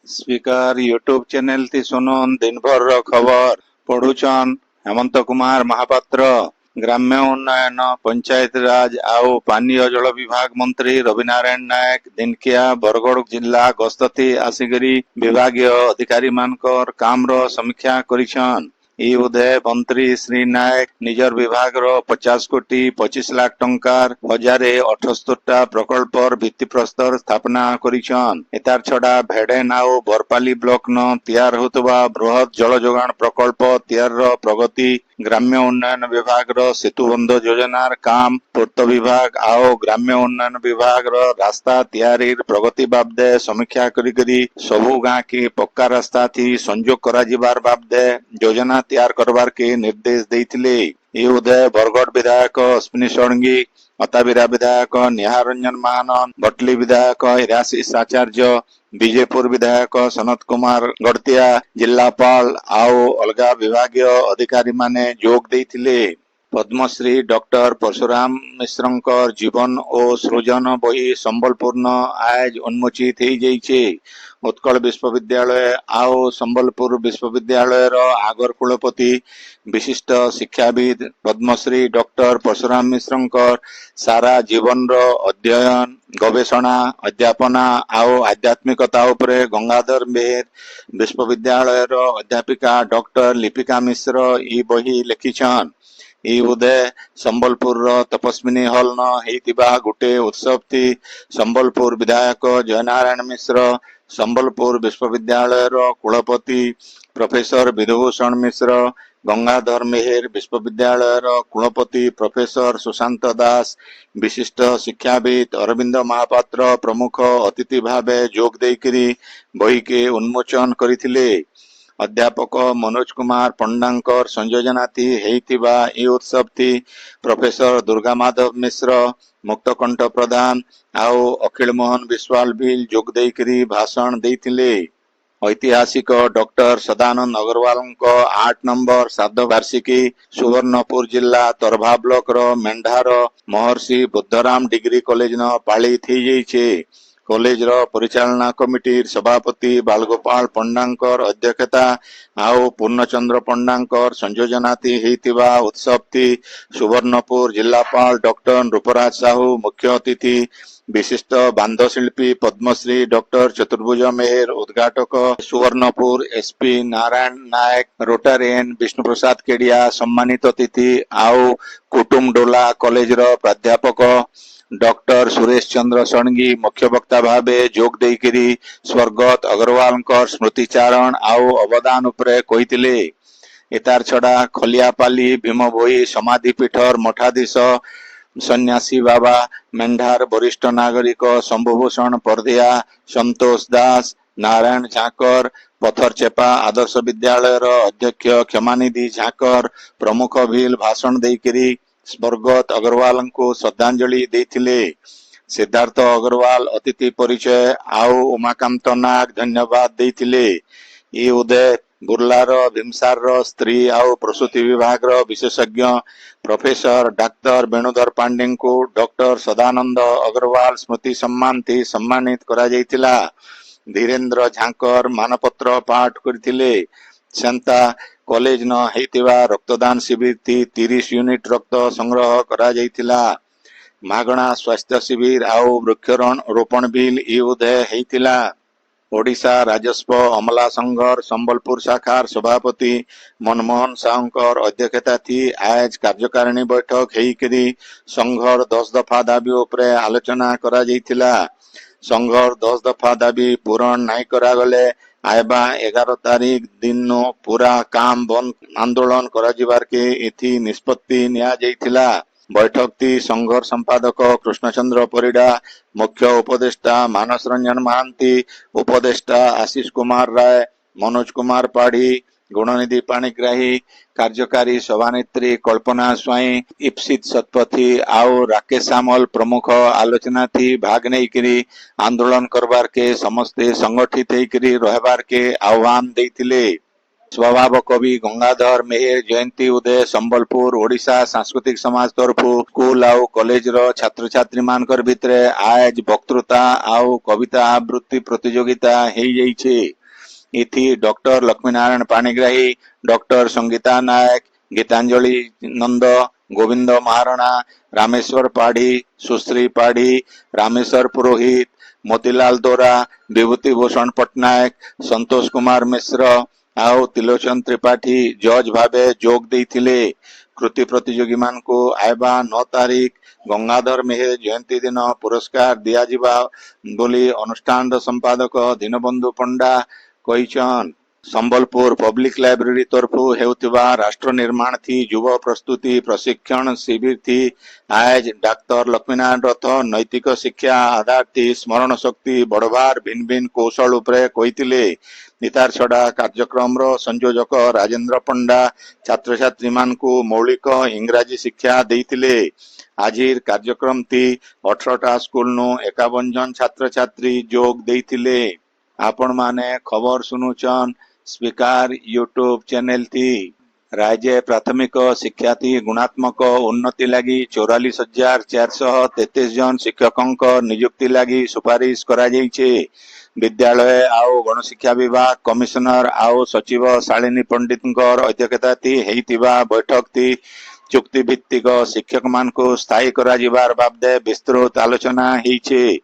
Speaker YouTube channel ती सुनन दिन भर रो खबर पढ़ुचन हेमंत कुमार महापात्र। ग्राम्य उन्नयन पंचायत राज आउ पानीय जल विभाग मंत्री रविनारायण नायक दिनकिया बरगड़ जिला गस्तथी आसिकरी विभागीय अधिकारी मानकर काम रो समीक्षा करिछन। ई उदय मंत्री श्री नायक निजर विभाग रो 50 कोटी 25 लाख टंकार 1078 प्रकल्पर भित्तिप्रस्तर स्थापना करिछन। एतार छड़ा भेडेन आउ बरपाली ब्लॉक न तैयार होतबा बृहत जल जोगान प्रकल्प तैयार रो प्रगति, ग्राम्य उन्नयन विभाग रो सेतुबंध योजनार काम, पूर्त विभाग आउ ग्राम्य उन्नयन विभाग रो रास्ता तैयारीर प्रगति बाबदे समीक्षा करी सबु गाँ की पक्का रास्ता थी संजोग करा जिबार बाबदे योजना तैयार करबार के निर्देश देइथिले। ई उदय बरगड़ विधायक अश्विनी षडंगी, अताबिरा विधायक निहार रंजन महानन, बटली विधायक हिराशिष आचार्य, बीजेपुर विधायक सनत कुमार गड़तिया, जिलापाल आउ अलगा विभागीय अधिकारी माने जोग देइथिले। पद्मश्री डॉक्टर परशुराम मिश्रंकर जीवन और सृजन बही संबलपुर न आज उन्मोचित हो जाइछे। उत्कल विश्वविद्यालय आउ संबलपुर विश्वविद्यालय रो आगर कुलपति विशिष्ट शिक्षाविद पद्मश्री डॉक्टर परशुराम मिश्रंकर सारा जीवन रो अध्ययन गवेषणा अध्यापना आउ आध्यात्मिकता उपरे गंगाधर मेहर विश्वविद्यालय रो अध्यापिका डॉक्टर लिपिका मिश्र ई बही लिखिछन। ई उदय संबलपुर रो तपस्विनी हॉल न हेतिबा गुटे उत्सव थी संबलपुर विधायक जयनारायण मिश्र, संबलपुर विश्वविद्यालय रो कुलपति प्रोफेसर विधुभूषण मिश्र, गंगाधर मेहर विश्वविद्यालय रो कुलपति प्रोफेसर सुशांत दास, विशिष्ट शिक्षाविद अरविंद महापात्र प्रमुख अतिथि भावे जोग देइकरी बही के उन्मोचन करिथिले। अध्यापक मनोज कुमार पंडांकर संयोजना थी हेतिबा ई उत्सव थी प्रोफेसर दुर्गा माधव मिश्र, मुक्तकंठ प्रधान आउ अखिल मोहन विश्वाल भी जोग देइकरी भाषण देइथिले। ऐतिहासिक डॉक्टर सदानंद अग्रवाल 8 नंबर श्राद्ध वार्षिकी सुवर्णपुर जिला तरभा ब्लॉक रो मेंढार महर्षि बुद्धराम डिग्री कॉलेज न पाली थी जाइछे। कॉलेज रो परिचालना कमिटी सभापति बालगोपाल पंडांकर अध्यक्षता आउ पूर्णचंद्र पंडांकर संयोजना थी हेतिबा उत्सव थी सुवर्णपुर जिलापाल डॉक्टर रूपराज साहू मुख्य अतिथि, विशिष्ट बांधशिल्पी पद्मश्री डॉक्टर चतुर्भुज मेहर उद्घाटक, सुवर्णपुर एसपी नारायण नायक, रोटारियन विष्णु प्रसाद केडिया सम्मानित अतिथि आउ कुटुम डोला कॉलेज रो प्राध्यापक डॉक्टर सुरेश चंद्र षडंगी मुख्य वक्ता भावे जोग देइकरी स्वर्गत अग्रवाल स्मृतिचारण आउ अवदान उपरे कहिथिले। एतार छड़ा खलियापाली भीमभोई समाधिपीठर मठाधीश सन्यासी बाबा मेंढार वरिष्ठ नागरिक शंभुभूषण परदिया, संतोष दास, नारायण झाकर, पथरचेपा आदर्श विद्यालय अध्यक्ष क्षमानिधि झाकर प्रमुख भील भाषण देइकरी स्वर्गत अग्रवाल को श्रद्धांजलि देइथिले। सिद्धार्थ अग्रवाल अतिथि परिचय आउ उमाकांत नाग धन्यवाद देइथिले। ई उदय बुर्लार भीमसार स्त्री आउ प्रसूति विभाग विशेषज्ञ प्रोफेसर डाक्टर वेणुधर पांडे को डॉक्टर सदानंद अग्रवाल स्मृति सम्मान थी सम्मानित करा जाइतिला। धीरेन्द्र झांकर मानपत्र पाठ करथिले। सेंता कॉलेज न हेतिबा रक्तदान शिविर थी 30 यूनिट रक्त संग्रह करा जाइतिला। मागणा स्वास्थ्य शिविर आउ वृक्षरोपण बिल ई उदय हेतिला। ओडिशा राजस्व अमला संघर संबलपुर शाखार सभापति मनमोहन साहूकर अध्यक्षता थी आज कार्यकारिणी बैठक हेकरी संघर 10 दफा दाबी उपरे आलोचना करा जाइतिला। संघर 10 दफा दाबी पूरण नहीं करा गले आयबा 11 तारीख दिन नो पूरा काम बंद आंदोलन करा जिबार के एथि निष्पत्ति निया जाइतिला। बैठक थी संघर संपादक कृष्णचंद्र परिडा, मुख्य उपदेष्टा मानस रंजन महांती, उपदेष्टा आशीष कुमार राय, मनोज कुमार पाढ़ी, गुणनिधि पाणिग्राही, कार्यकारी सभानेत्री कल्पना स्वाई, इप्सित शतपथी आउ राकेश सामल प्रमुख आलोचना थी भाग नहीं करी आंदोलन करबार के समस्ते संगठित होकर रहबार के आह्वान देइथिले। स्वभाव कवि गंगाधर मेहेर जयंती उदय संबलपुर ओडिशा सांस्कृतिक समाज तरफु स्कूल आउ कॉलेज रो छात्र छात्री मानकर भितरे आज वक्तृता आउ कविता आवृत्ति प्रतियोगिता हेई जाइछे। इथि डॉक्टर लक्ष्मीनारायण पाणिग्राही, डॉक्टर संगीता नायक, गीतांजलि नंद, गोविंद महारणा, रामेश्वर पाढ़ी, सुश्री पाढ़ी, रामेश्वर पुरोहित, मोतीलाल दोरा, विभूति भूषण पट्टनायक, संतोष कुमार मिश्र आउ तिलोचन त्रिपाठी जज भावे जोग देइथिले। कृति प्रतियोगी मानकु आइबा 9 तारीख गंगाधर मेहेर जयंती दिन पुरस्कार दिया जिबा बोली अनुष्ठान संपादक दीनबंधु पंडा कहिछन। संबलपुर पब्लिक लाइब्रेरी तरफु हेउथिबा राष्ट्र निर्माण थी युव प्रस्तुति प्रशिक्षण शिविर थी आज डाक्टर लक्ष्मीनारायण रथ नैतिक शिक्षा आधार थी स्मरण शक्ति बढ़वार भिन्न भिन्न कौशल उपरे कहिथिले। नितार छड़ा कार्यक्रम रो संयोजक राजेंद्र पंडा छात्र छात्री मानकु मौलिक इंग्राजी शिक्षा देइथिले। आजिर कार्यक्रम थी 18टा स्कूल नु 51 जन छात्र छात्री जोग देइथिले। आपण माने खबर सुनुचन स्पीकर यूट्यूब चैनल थी। राज्य प्राथमिक शिक्षा थी गुणात्मक उन्नति लगी 44,433 जन शिक्षकों नियुक्ति लगी सुपारिश करा जाइछे। विद्यालय आउ गणशिक्षा विभाग कमिशनर आउ सचिव शालिनी पंडित अध्यक्षता थी हेइतिबा बैठक थी चुक्ति भित्तिक शिक्षक मानकु स्थायी करा जिबार बाबदे विस्तृत आलोचना हेइछे।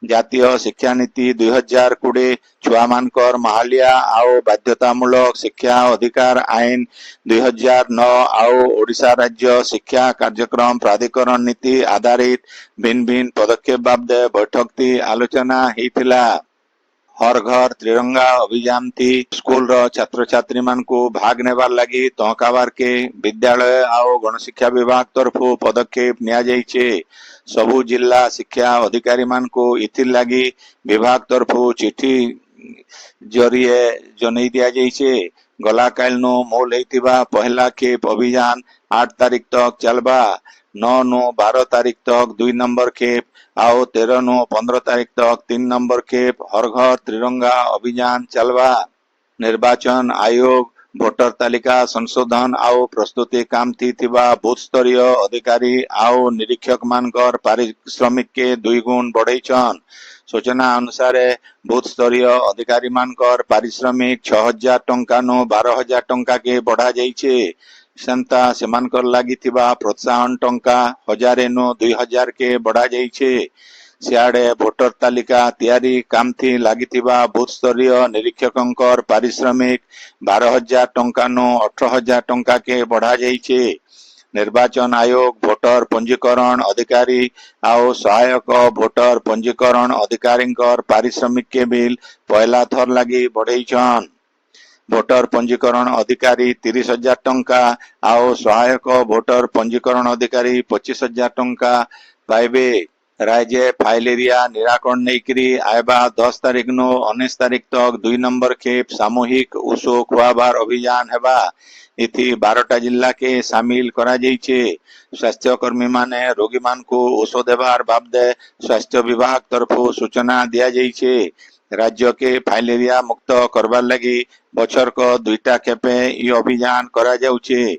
जातीय शिक्षा नीति 2020 छुआ मानकर महालिया आउ बाध्यतामूलक शिक्षा अधिकार आईन 2009 आउ ओडिशा राज्य शिक्षा कार्यक्रम प्राधिकरण नीति आधारित भिन्न भिन्न पदक्षेप बाबदे बैठक थी आलोचना हेइथिला। हर घर त्रिरंगा अभियान थी स्कूल रो छात्र छात्री मानकु भाग नेबार लगी तहकाबार के विद्यालय आउ गणशिक्षा विभाग तरफु पदक्षेप निया जाइछे। सबु जिला शिक्षा अधिकारी मानकु इथिर लगी विभाग तरफु चिठी जरिए जनै दिया जाइछे। गला काल नु मोल हेतिबा पहला खेप अभियान 8 तारीख तक चलबा। 9 नु 12 तारीख तक 2 नंबर खेप आउ 13 नु 15 तारीख तक 3 नंबर खेप हर घर त्रिरंगा अभियान चलबा। निर्वाचन आयोग भोटर तालिका संशोधन आउ प्रस्तुति काम थी थिबा बूथ स्तरीय अधिकारी आउ निरीक्षक मानकर पारिश्रमिक के 2 गुण बढ़ेछन। सूचना अनुसार बूथ स्तरीय अधिकारी मानकर पारिश्रमिक 6,000 टंका नु 12,000 टंका के बढ़ा जाइछे। सेंता सेमानकर लागिथिबा प्रोत्साहन टंका 1000 नु 2,000 के बढ़ा जाइछे। सियाड़े भोटर तालिका तैयारी काम थी लागिथिबा बूथ स्तरीय निरीक्षकंकर पारिश्रमिक 12,000 टंका नु 18,000 टंका के बढ़ा जाइछे। निर्वाचन आयोग भोटर पंजीकरण अधिकारी आउ सहायक भोटर पंजीकरण अधिकारी पारिश्रमिक के बिल पहला थर लगी बढ़ेछन। भोटर पंजीकरण अधिकारी 30,000 टंका आउ सहायक भोटर पंजीकरण अधिकारी 25,000 टंका पाइबे। राज्य फाइलेरिया निराकरण नैकरी आयबा 10 तारीख नु 19 तारीख तक 2 नंबर खेप सामूहिक ओषो खुआबार अभियान हेबा। इथि 12टा जिला के शामिल करा जाइछे। स्वास्थ्य कर्मी माने रोगी मानकु ओषो देबार बाबदे स्वास्थ्य विभाग तरफु सूचना दिया जाइछे। राज्य के फाइलेरिया मुक्त करबार लगी बछर को 2टा खेपे ई अभियान करा जाउछे।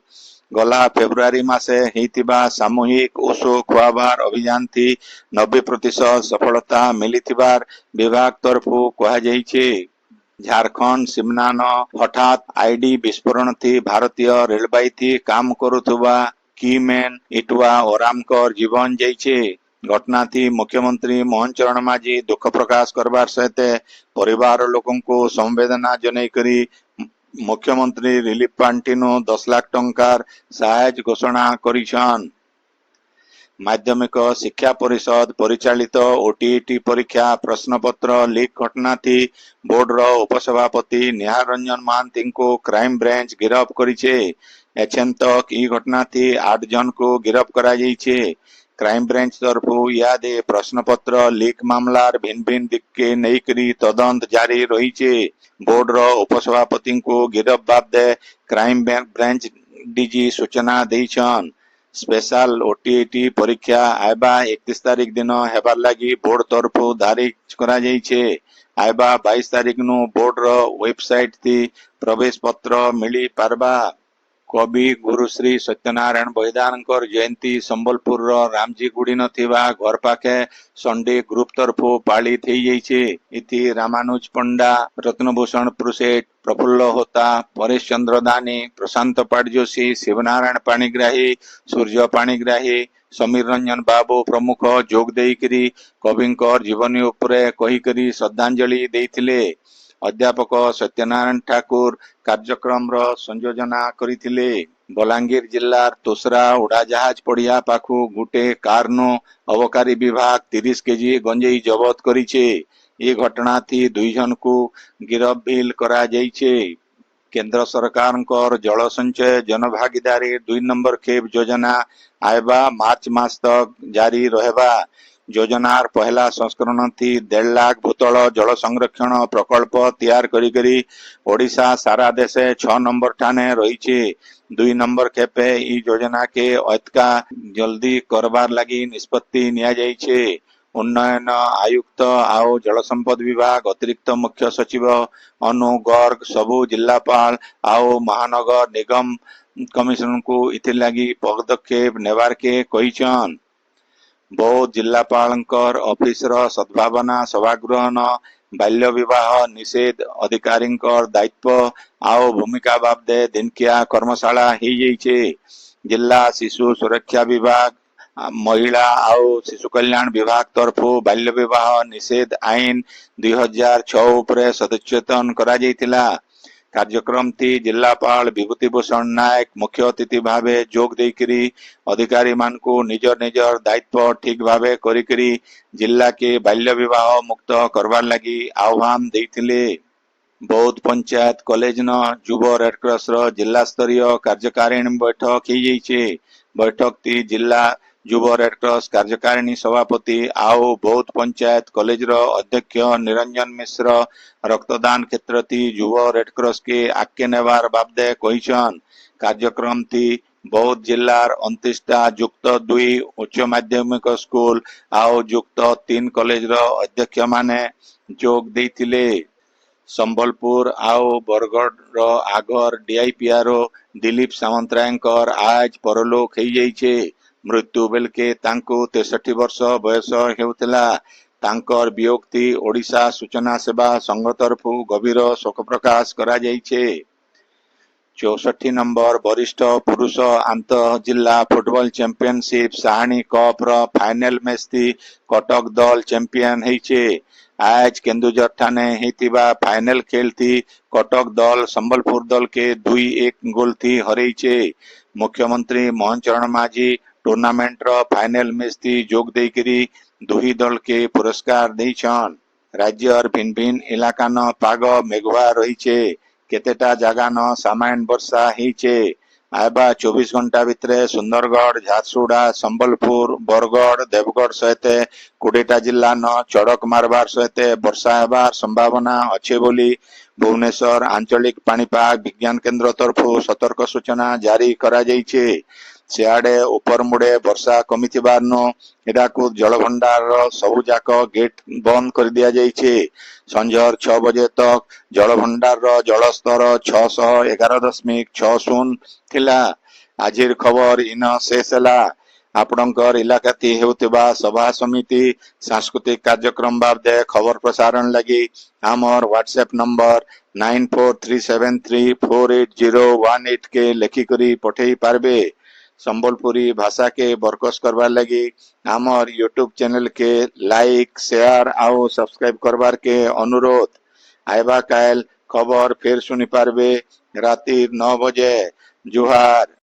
गला फेब्रुआरी मासे हेतिबा सामूहिक ओषो खुआबार अभियान थी 90% सफलता मिलिथिबार विभाग तरफु कहा जाइछे। झारखंड सिमनान हठात आईडी विस्फोरण थी भारतीय रेलवे थी काम करुथुबा कीमैन इटवा ओरामकर जीवन जाइछे। घटना थी मुख्यमंत्री मोहन चरण माझी दुख प्रकाश करबार सहित परिवार लोकों को संवेदना जनै करी मुख्यमंत्री रिलीफ पांटी नु 10 लाख टंकार सहायता घोषणा करिछन। माध्यमिक शिक्षा परिषद परिचालित ओटीईटी परीक्षा प्रश्नपत्र लीक घटना थी बोर्ड रो उपसभापति निहार रंजन महांती को क्राइम ब्रांच गिरफ्त करिछे। एछन तक ई घटना थी 8 जन को गिरफ्त करा जाइछे। क्राइम ब्रांच तरफु यादे प्रश्नपत्र लीक मामलार भिन्न भिन्न दिक के नैकरी तदंत जारी रहीछे। बोर्ड रो उपसभापति को गिरफ्त बाबदे क्राइम ब्रांच डीजी सूचना देइछन। स्पेशल ओटीईटी परीक्षा आयबा 31 तारीख दिन हेबार लगी बोर्ड तरफु तारीख करा जाइछे। आयबा 22 तारीख नु बोर्ड रो वेबसाइट थी प्रवेश पत्र मिली पारबा। कवि गुरुश्री सत्यनारायण बलिदानकर जयंती संबलपुर रो रामजी गुड़ी न थिबा घर पाखे संडे ग्रुप तरफु पाली थी जाइछे। इति रामानुज पंडा, रत्नभूषण प्रुसेट, प्रफुल्ल होता, परेश चंद्र दानी, प्रशांत पाटजोशी, शिवनारायण पाणिग्राही, सूर्य पाणिग्राही, समीर रंजन बाबू प्रमुख जोग देइकरी कविंकर जीवनी उपरे कहिकरी श्रद्धांजलि देइथिले। अध्यापक सत्यनारायण ठाकुर कार्यक्रम रो संयोजना करिथिले। बलांगीर जिल्लार तोसरा उड़ाजहाज पड़िया पाखु गुटे कार नु अबकारी विभाग 30 केजी गंजेई जबत करिछे। ये घटना थी 2 जन को गिरफ्त भी करा जाइछे। केंद्र सरकार जल संचय जन भागीदारी 2 नंबर खेप योजना आयबा मार्च मास तक जारी रहेबा। योजनार पहला संस्करण थी 1.5 लाख भूतल जल संरक्षण प्रकल्प तैयार करी ओडिशा सारा देशे 6 नंबर ठाने रहीचे। 2 नंबर खेपे ई योजना के अतका जल्दी करबार लगी निष्पत्ति निया जाइछे। उन्नयन आयुक्त आओ जल संपद विभाग अतिरिक्त मुख्य सचिव अनु गर्ग सबू जिलापाल आओ महानगर निगम कमिश्नर को इथिर लगी पदक्षेप नेबार के कहिछन। बौद्ध जिलापालंकर ऑफिस रो सद्भावना सभागृह न बाल्य विवाह निषेध अधिकारी दायित्व आओ भूमिका बाबदे दिनकिया कर्मशाला ही जाइछे। जिला शिशु सुरक्षा विभाग महिला आओ शिशु कल्याण विभाग तरफु बाल्य विवाह निषेध आईन 2006 उपरे सचेतन करा जाइतिला। कार्यक्रम थी जिलापाल विभूति भूषण नायक मुख्य अतिथि भावे जोग देकरी अधिकारी मान को निजर निजर दायित्व ठीक भावे करी जिला के बाल्य विवाह मुक्त करवार लगी आह्वान देथिले। बौद्ध पंचायत कॉलेज न युव रेडक्रॉस रो जिला स्तरीय कार्यकारिणी बैठक ही जाइछे। बैठक थी जिला युव रेडक्रॉस कार्यकारिणी सभापति आओ बौद्ध पंचायत कॉलेज रो अध्यक्ष निरंजन मिश्र रक्तदान क्षेत्र थी युव रेडक्रॉस के आके नेवार बाबदे कहिछन। कार्यक्रम थी बौद्ध जिलार 29टा युक्त 2 उच्च माध्यमिक स्कूल आओ युक्त 3 कॉलेज रो अध्यक्ष माने जोग देथिले। संबलपुर आओ बरगढ़ रो आगर डीआईपीआरओ दिलीप सामंतरायकर आज परलोक हो जाइछे। मृत्यु बेल के तांको 63 वर्ष बयस हेउतिला। तांकर वियोग थी ओडिशा सूचना सेवा संघ तरफु गभीर शोक प्रकाश करा जाइछे। 64 नंबर वरिष्ठ पुरुष आंत जिला फुटबॉल चैंपियनशिप साहानी कप रो फाइनल मैच थी कटक दल चैंपियन होइछे। आज केन्दुझर ठाने हेतिबा फाइनल खेल थी कटक दल संबलपुर दल के 2-1 गोल थी हरैछे। मुख्यमंत्री मोहन चरण माझी टूर्नामेंट रो फाइनल मैच थी जोग देकरी दुही दल के पुरस्कार देइछन। राज्यर भिन्न भिन्न इलाका न पाग मेघुआ रहीछे। केतेटा जागा न सामान्य वर्षा होइछे। आयबा 24 घंटा भितरे सुंदरगढ़ झारसुगुड़ा संबलपुर बरगढ़ देवगढ़ सहित 20टा जिला न चड़क मारबार सहित वर्षा हेबार संभावना अच्छे बोली भुवनेश्वर आंचलिक पाणीपाग विज्ञान केन्द्र तरफु सतर्क सूचना जारी करा जाइछे। सियाड़े उपर मुड़े वर्षा कमिथिबार नो हिराकुद जलभंडार सबु जाक गेट बंद कर दिया जाइछे। संझर 6 बजे तक जलभंडार जलस्तर 611.60 थिला। आजिर खबर इन शेष है। आपणकर इलाका थी हेउतिबा सभा समिति सांस्कृतिक कार्यक्रम बाबदे खबर प्रसारण लगी आमर व्हाट्सएप नंबर 9437348018 के लेखिकरी पठेई पारबे। संबलपुरी भाषा के बरकस करवार लगी आमर यूट्यूब चैनल के लाइक शेयर आओ सब्सक्राइब करवार के अनुरोध। आइबा काल खबर फिर सुनी पारबे राति 9 बजे। जुहार।